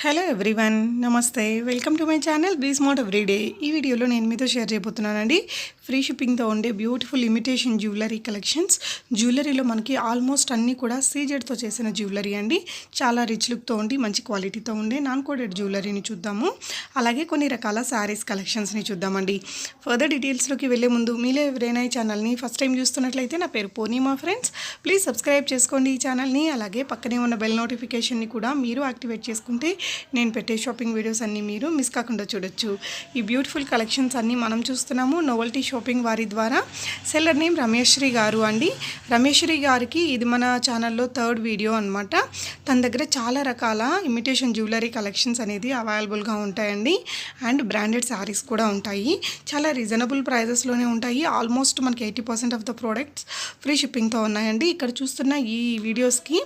Hello everyone, నమస్తే. Welcome to my channel be smart everyday. ఈ వీడియోలో నేను మీతో షేర్ చేయబోతున్నానండి ఫ్రీ షిప్పింగ్తో ఉండే బ్యూటిఫుల్ ఇమిటేషన్ జ్యువెలరీ కలెక్షన్స్. జ్యువెలరీలో మనకి ఆల్మోస్ట్ అన్నీ కూడా సీజెడ్తో చేసిన జ్యువెలరీ అండి. చాలా రిచ్ లుక్తో ఉండి మంచి క్వాలిటీతో ఉండే నాన్ కోడెడ్ జ్యువెలరీని చూద్దాము. అలాగే కొన్ని రకాల శారీస్ కలెక్షన్స్ని చూద్దామండి. ఫర్దర్ డీటెయిల్స్లోకి వెళ్ళే ముందు మీలో ఎవరైనా ఈ ఛానల్ని ఫస్ట్ టైం చూస్తున్నట్లయితే నా పేరు పూర్ణిమా ఫ్రెండ్స్. ప్లీజ్ సబ్స్క్రైబ్ చేసుకోండి ఈ ఛానల్ని. అలాగే పక్కనే ఉన్న బెల్ నోటిఫికేషన్ని కూడా మీరు యాక్టివేట్ చేసుకుంటే నేను పెట్టే షాపింగ్ వీడియోస్ అన్నీ మీరు మిస్ కాకుండా చూడొచ్చు. ఈ బ్యూటిఫుల్ కలెక్షన్స్ అన్నీ మనం చూస్తున్నాము నోవెల్టీ షాపింగ్ వారి ద్వారా. సెల్లర్ నేమ్ రమేశ్రీ గారు అండి. రమేశ్రీ గారికి ఇది మన ఛానల్లో థర్డ్ వీడియో అనమాట. తన దగ్గర చాలా రకాల ఇమిటేషన్ జ్యువెలరీ కలెక్షన్స్ అనేది అవైలబుల్గా ఉంటాయండి. అండ్ బ్రాండెడ్ శారీస్ కూడా ఉంటాయి. చాలా రీజనబుల్ ప్రైజెస్లోనే ఉంటాయి. ఆల్మోస్ట్ మనకి 80% ఆఫ్ ద ప్రోడక్ట్స్ ఫ్రీ షిప్పింగ్తో ఉన్నాయండి. ఇక్కడ చూస్తున్న ఈ వీడియోస్కి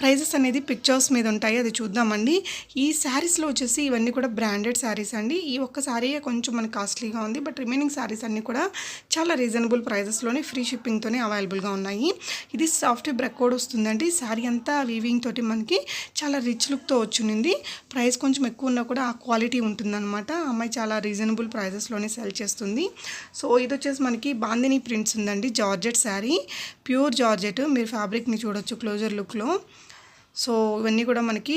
ప్రైజెస్ అనేది పిక్చర్స్ మీద ఉంటాయి, అది చూద్దామండి. ఈ శారీస్లో వచ్చేసి ఇవన్నీ కూడా బ్రాండెడ్ శారీస్ అండి. ఈ ఒక్క శారీ కొంచెం మనకి కాస్ట్లీగా ఉంది, బట్ రిమైనింగ్ శారీస్ అన్నీ కూడా చాలా రీజనబుల్ ప్రైజెస్లోనే ఫ్రీ షిప్పింగ్తోనే అవైలబుల్గా ఉన్నాయి. ఇది సాఫ్ట్ బ్రెక్కోడ్ వస్తుందండి. శారీ అంతా వీవింగ్ తోటి మనకి చాలా రిచ్ లుక్తో వచ్చింది. ప్రైస్ కొంచెం ఎక్కువ ఉన్నా కూడా ఆ క్వాలిటీ ఉంటుందన్నమాట. అమ్మాయి చాలా రీజనబుల్ ప్రైజెస్లోనే సెల్ చేస్తుంది. సో ఇది వచ్చేసి మనకి బాందిని ప్రింట్స్ ఉందండి. Georgette sari, pure georgette. మీరు ఫ్యాబ్రిక్ని చూడొచ్చు క్లోజర్ లుక్లో. సో ఇవన్నీ కూడా మనకి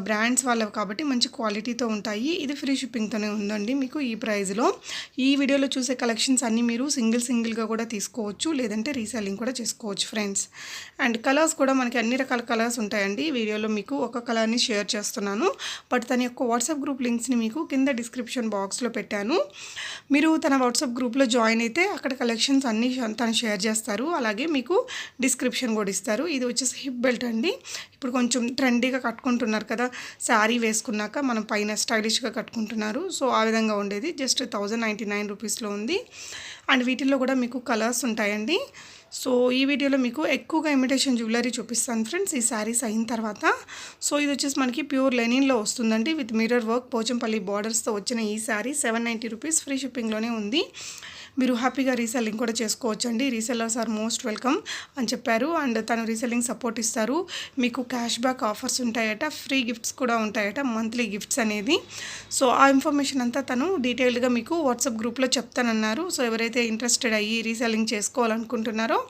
బ్రాండ్స్ వాళ్ళవి కాబట్టి మంచి క్వాలిటీతో ఉంటాయి. ఇది ఫ్రీ షిప్పింగ్తోనే ఉందండి మీకు ఈ ప్రైస్లో. ఈ వీడియోలో చూసే కలెక్షన్స్ అన్నీ మీరు సింగిల్గా కూడా తీసుకోవచ్చు, లేదంటే రీసెల్లింగ్ కూడా చేసుకోవచ్చు ఫ్రెండ్స్. అండ్ కలర్స్ కూడా మనకి అన్ని రకాల కలర్స్ ఉంటాయండి. వీడియోలో మీకు ఒక కలర్ని షేర్ చేస్తున్నాను, బట్ తన యొక్క వాట్సాప్ గ్రూప్ లింక్స్ని మీకు కింద డిస్క్రిప్షన్ బాక్స్లో పెట్టాను. మీరు తన వాట్సాప్ గ్రూప్లో జాయిన్ అయితే అక్కడ కలెక్షన్స్ అన్నీ తను షేర్ చేస్తారు. అలాగే మీకు డిస్క్రిప్షన్ కూడా ఇస్తారు. ఇది వచ్చేసి హిప్ బెల్ట్ అండి. ఇప్పుడు కొంచెం ట్రెండీగా కట్టుకుంటున్నారు కదా, శారీ వేసుకున్నాక మనం పైన స్టైలిష్గా కట్టుకుంటున్నారు. సో ఆ విధంగా ఉండేది. జస్ట్ 1099 రూపీస్లో ఉంది. అండ్ వీటిల్లో కూడా మీకు కలర్స్ ఉంటాయండి. సో ఈ వీడియోలో మీకు ఎక్కువగా ఇమిటేషన్ జ్యువెలరీ చూపిస్తాను ఫ్రెండ్స్ ఈ శారీస్ అయిన తర్వాత. సో ఇది వచ్చేసి మనకి ప్యూర్ లెనిన్లో వస్తుందండి, విత్ మిర్రర్ వర్క్ పోచంపల్లి బార్డర్స్తో వచ్చిన ఈ శారీ 790 రూపీస్ ఫ్రీ షిప్పింగ్లోనే ఉంది. మీరు హ్యాపీగా రీసెల్లింగ్ కూడా చేసుకోవచ్చండి. రీసెల్లర్స్ ఆర్ మోస్ట్ వెల్కమ్ అని చెప్పారు. అండ్ తను రీసెల్లింగ్ సపోర్ట్ ఇస్తారు. మీకు క్యాష్ బ్యాక్ ఆఫర్స్ ఉంటాయట, ఫ్రీ గిఫ్ట్స్ కూడా ఉంటాయట, మంత్లీ గిఫ్ట్స్ అనేది. సో ఆ ఇన్ఫర్మేషన్ అంతా తను డీటెయిల్డ్గా మీకు వాట్సాప్ గ్రూప్లో చెప్తానన్నారు. సో ఎవరైతే ఇంట్రెస్టెడ్ అయ్యి రీసెల్లింగ్ చేసుకోవాలనుకుంటున్నారో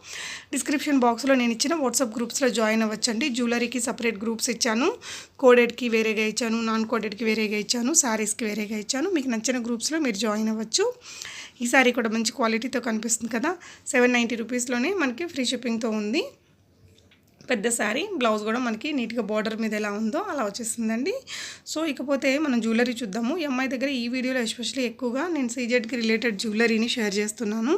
డిస్క్రిప్షన్ బాక్స్లో నేను ఇచ్చిన వాట్సాప్ గ్రూప్స్లో జాయిన్ అవ్వచ్చండి. జ్యువెలరీకి సపరేట్ గ్రూప్స్ ఇచ్చాను, కోడెడ్కి వేరేగా ఇచ్చాను, నాన్ కోడెడ్కి వేరేగా ఇచ్చాను, శారీస్కి వేరేగా ఇచ్చాను. మీకు నచ్చిన గ్రూప్స్లో మీరు జాయిన్ అవ్వచ్చు. ఈ సారీ కూడా మంచి క్వాలిటీతో కనిపిస్తుంది కదా, 790 రూపీస్లోనే మనకి ఫ్రీ షిప్పింగ్తో ఉంది. పెద్ద శారీ, బ్లౌజ్ కూడా మనకి నీట్గా బార్డర్ మీద ఎలా ఉందో అలా వచ్చేస్తుందండి. సో ఇకపోతే మనం జ్యువెలరీ చూద్దాము. ఈ అమ్మాయి దగ్గర ఈ వీడియోలో ఎస్పెషల్లీ ఎక్కువగా నేను సీజెడ్కి రిలేటెడ్ జ్యువెలరీని షేర్ చేస్తున్నాను.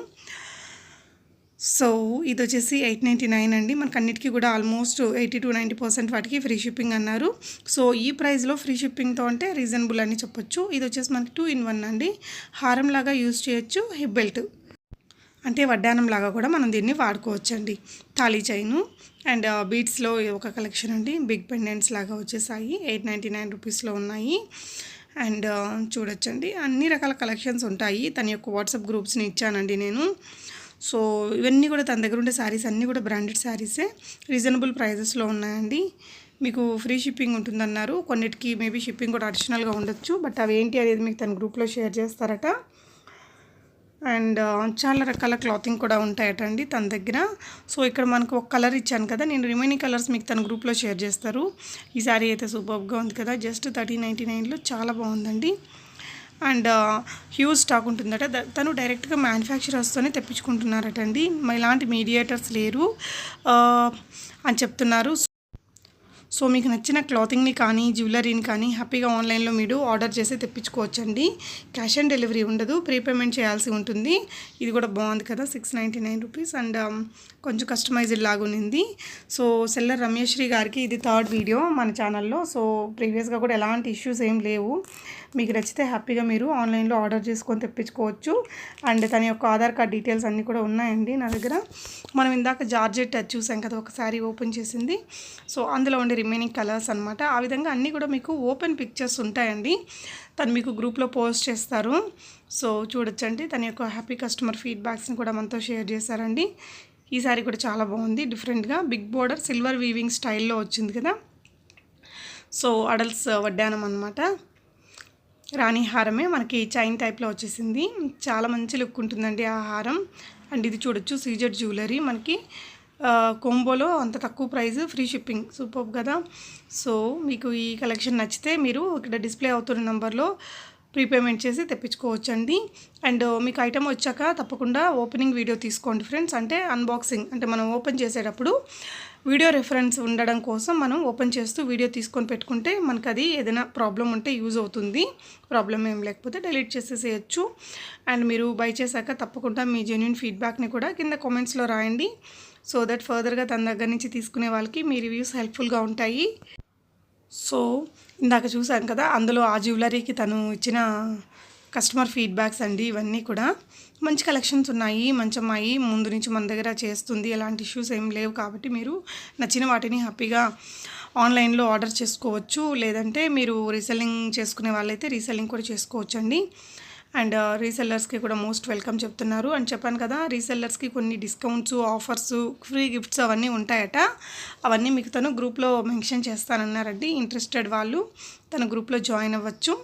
సో ఇది వచ్చేసి 899 అండి. మనకు అన్నిటికీ కూడా ఆల్మోస్ట్ 80 to 90% వాటికి ఫ్రీ షిప్పింగ్ అన్నారు. సో ఈ ప్రైస్లో ఫ్రీ షిప్పింగ్తో అంటే రీజనబుల్ అని చెప్పొచ్చు. ఇది వచ్చేసి మనకి 2 in 1 అండి. హారం లాగా యూజ్ చేయొచ్చు, హిప్ బెల్ట్ అంటే వడ్డానం లాగా కూడా మనం దీన్ని వాడుకోవచ్చండి. తాళీ చైను అండ్ బీడ్స్లో ఒక కలెక్షన్ అండి. బిగ్ పెండెంట్స్ లాగా వచ్చేసాయి, 899 రూపీస్లో ఉన్నాయి. అండ్ చూడొచ్చండి అన్ని రకాల కలెక్షన్స్ ఉంటాయి. తన యొక్క వాట్సాప్ గ్రూప్స్ని ఇచ్చానండి నేను. సో ఇవన్నీ కూడా తన దగ్గర ఉండే శారీస్ అన్నీ కూడా బ్రాండెడ్ శారీసే, రీజనబుల్ ప్రైజెస్లో ఉన్నాయండి. మీకు ఫ్రీ షిప్పింగ్ ఉంటుందన్నారు. కొన్నిటికి మేబీ షిప్పింగ్ కూడా అడిషనల్గా ఉండొచ్చు, బట్ అవి ఏంటి అనేది మీకు తన గ్రూప్లో షేర్ చేస్తారట. అండ్ చాలా రకాల క్లాతింగ్ కూడా ఉంటాయట అండి తన దగ్గర. సో ఇక్కడ మనకు ఒక కలర్ ఇచ్చాను కదా, నేను రిమైనింగ్ కలర్స్ మీకు తన గ్రూప్లో షేర్ చేస్తారు. ఈ శారీ అయితే సూపర్గా ఉంది కదా, జస్ట్ 1399లో చాలా బాగుందండి. అండ్ హ్యూజ్ స్టాక్ ఉంటుందట. తను డైరెక్ట్గా మ్యానుఫ్యాక్చరర్స్తోనే తెప్పించుకుంటున్నారట అండి, ఇలాంటి మీడియేటర్స్ లేరు అని చెప్తున్నారు. సో మీకు నచ్చిన క్లాతింగ్ని కానీ జ్యువెలరీని కానీ హ్యాపీగా ఆన్లైన్లో మీరు ఆర్డర్ చేసి తెప్పించుకోవచ్చండి. క్యాష్ ఆన్ డెలివరీ ఉండదు, ప్రీపేమెంట్ చేయాల్సి ఉంటుంది. ఇది కూడా బాగుంది కదా, 699 రూపీస్. అండ్ కొంచెం కస్టమైజ్డ్ లాగా ఉంది. సో సెల్లర్ రమేశ్రీ గారికి ఇది థర్డ్ వీడియో మన ఛానల్లో. సో ప్రీవియస్గా కూడా ఎలాంటి ఇష్యూస్ ఏం లేవు. మీకు నచ్చితే హ్యాపీగా మీరు ఆన్లైన్లో ఆర్డర్ చేసుకొని తెప్పించుకోవచ్చు. అండ్ తన యొక్క ఆధార్ కార్డ్ డీటెయిల్స్ అన్నీ కూడా ఉన్నాయండి నా దగ్గర. మనం ఇందాక జార్జెట్ చూసాం కదా, ఒక శారీ ఓపెన్ చేసింది. సో అందులో ఉండే రిమైనింగ్ కలర్స్ అనమాట. ఆ విధంగా అన్నీ కూడా మీకు ఓపెన్ పిక్చర్స్ ఉంటాయండి. తను మీకు గ్రూప్లో పోస్ట్ చేస్తారు. సో చూడొచ్చండి తన యొక్క హ్యాపీ కస్టమర్ ఫీడ్బ్యాక్స్ని కూడా మనతో షేర్ చేశారండి. ఈ శారీ కూడా చాలా బాగుంది, డిఫరెంట్గా బిగ్ బోర్డర్ సిల్వర్ వీవింగ్ స్టైల్లో వచ్చింది కదా. సో అడల్ట్స్ వడ్డానం అనమాట. రాణి హారమే మనకి చైన్ టైప్లో వచ్చేసింది. చాలా మంచి లుక్ ఉంటుందండి ఆ హారం. అండ్ ఇది చూడొచ్చు సీజెడ్ జ్యువెలరీ మనకి కోంబోలో అంత తక్కువ ప్రైస్, ఫ్రీ షిప్పింగ్. సూపర్ కదా. సో మీకు ఈ కలెక్షన్ నచ్చితే మీరు ఇక్కడ డిస్ప్లే అవుతున్న నెంబర్లో ప్రీపేమెంట్ చేసి తెప్పించుకోవచ్చండి. అండ్ మీకు ఐటమ్ వచ్చాక తప్పకుండా ఓపెనింగ్ వీడియో తీసుకోండి ఫ్రెండ్స్. అంటే అన్బాక్సింగ్ అంటే మనం ఓపెన్ చేసేటప్పుడు వీడియో రెఫరెన్స్ ఉండడం కోసం మనం ఓపెన్ చేస్తూ వీడియో తీసుకొని పెట్టుకుంటే మనకు అది ఏదైనా ప్రాబ్లం ఉంటే యూజ్ అవుతుంది. ప్రాబ్లం ఏం లేకపోతే డిలీట్ చేసేసేయచ్చు. అండ్ మీరు బై చేశాక తప్పకుండా మీ జెన్యూన్ ఫీడ్బ్యాక్ని కూడా కింద కామెంట్స్లో రాయండి. సో దట్ ఫర్దర్గా తన దగ్గర నుంచి తీసుకునే వాళ్ళకి మీ రివ్యూస్ హెల్ప్ఫుల్గా ఉంటాయి. సో ఇందాక చూసాం కదా, అందులో ఆ జ్యువెలరీకి తను ఇచ్చిన కస్టమర్ ఫీడ్బ్యాక్స్ అండి. ఇవన్నీ కూడా మంచి కలెక్షన్స్ ఉన్నాయి. మంచి అమ్మాయి ముందు నుంచి మన దగ్గర చేస్తుంది, ఎలాంటి ఇష్యూస్ ఏం లేవు. కాబట్టి మీరు నచ్చిన వాటిని హ్యాపీగా ఆన్లైన్లో ఆర్డర్ చేసుకోవచ్చు. లేదంటే మీరు రీసెల్లింగ్ చేసుకునే వాళ్ళైతే రీసెల్లింగ్ కూడా చేసుకోవచ్చండి. అండ్ రీసెల్లర్స్కి కూడా మోస్ట్ వెల్కమ్ చెప్తున్నారు. అని చెప్పాను కదా, రీసెల్లర్స్కి కొన్ని డిస్కౌంట్స్, ఆఫర్స్, ఫ్రీ గిఫ్ట్స్ అవన్నీ ఉంటాయట. అవన్నీ మీకు తను గ్రూప్లో మెన్షన్ చేస్తానన్నారండి. ఇంట్రెస్టెడ్ వాళ్ళు తన గ్రూప్లో జాయిన్ అవ్వచ్చు.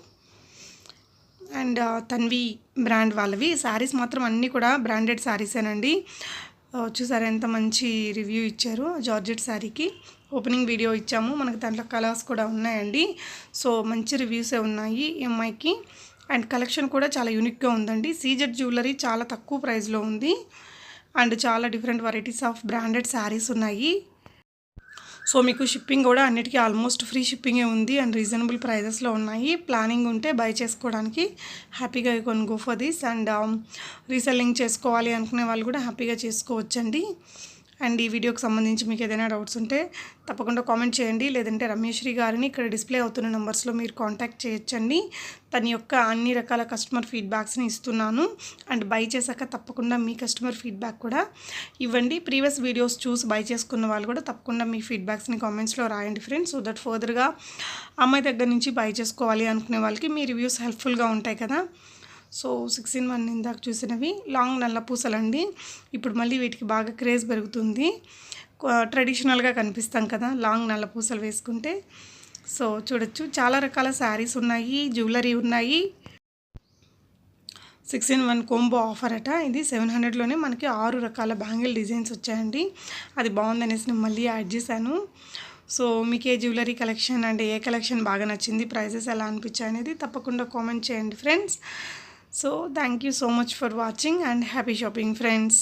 అండ్ తన్వి బ్రాండ్ వాళ్ళవి శారీస్ మాత్రం అన్నీ కూడా బ్రాండెడ్ శారీసేనండి. చూసారా ఎంత మంచి రివ్యూ ఇచ్చారు జార్జెట్ శారీకి. ఓపెనింగ్ వీడియో ఇచ్చాము, మనకు దాంట్లో కలర్స్ కూడా ఉన్నాయండి. సో మంచి రివ్యూసే ఉన్నాయి ఈ అమ్మాయికి. అండ్ కలెక్షన్ కూడా చాలా యూనిక్గా ఉందండి. సీజెడ్ జ్యువెలరీ చాలా తక్కువ ప్రైస్లో ఉంది. అండ్ చాలా different varieties of branded saris ఉన్నాయి. సో మీకు షిప్పింగ్ కూడా అన్నిటికీ ఆల్మోస్ట్ ఫ్రీ షిప్పింగే ఉంది. అండ్ రీజనబుల్ ప్రైజెస్లో ఉన్నాయి. ప్లానింగ్ ఉంటే బై చేసుకోవడానికి హ్యాపీగా కొన్ని go for this. And reselling చేసుకోవాలి అనుకునే వాళ్ళు కూడా హ్యాపీగా చేసుకోవచ్చండి. అండ్ ఈ వీడియోకి సంబంధించి మీకు ఏదైనా డౌట్స్ ఉంటే తప్పకుండా కామెంట్ చేయండి. లేదంటే రమేశ్రీ గారిని ఇక్కడ డిస్ప్లే అవుతున్న నెంబర్స్లో మీరు కాంటాక్ట్ చేయొచ్చండి. తన యొక్క అన్ని రకాల కస్టమర్ ఫీడ్బ్యాక్స్ని ఇస్తున్నాను. అండ్ బై చేశాక తప్పకుండా మీ కస్టమర్ ఫీడ్బ్యాక్ కూడా ఇవ్వండి. ప్రీవియస్ వీడియోస్ చూసి బై చేసుకున్న వాళ్ళు కూడా తప్పకుండా మీ ఫీడ్బ్యాక్స్ని కామెంట్స్లో రాయండి ఫ్రెండ్స్. సో దట్ ఫర్దర్గా అమ్మాయి దగ్గర నుంచి బై చేసుకోవాలి అనుకునే వాళ్ళకి మీ రివ్యూస్ హెల్ప్ఫుల్గా ఉంటాయి కదా. సో 6-in-1 ఇందాక చూసినవి లాంగ్ నల్ల పూసలండి. ఇప్పుడు మళ్ళీ వీటికి బాగా క్రేజ్ పెరుగుతుంది. ట్రెడిషనల్గా కనిపిస్తాం కదా లాంగ్ నల్ల పూసలు వేసుకుంటే. సో చూడొచ్చు చాలా రకాల శారీస్ ఉన్నాయి, జ్యువెలరీ ఉన్నాయి. 6-in-1 కోంబో ఆఫర్ అట. ఇది 700లోనే మనకి 6 రకాల బ్యాంగిల్ డిజైన్స్ వచ్చాయండి. అది బాగుందనేసి నేను మళ్ళీ యాడ్ చేశాను. సో మీకు ఏ జ్యువెలరీ కలెక్షన్ అంటే ఏ కలెక్షన్ బాగా నచ్చింది, ప్రైజెస్ ఎలా అనిపించాయి అనేది తప్పకుండా కామెంట్ చేయండి friends. So thank you so much for watching and happy shopping friends.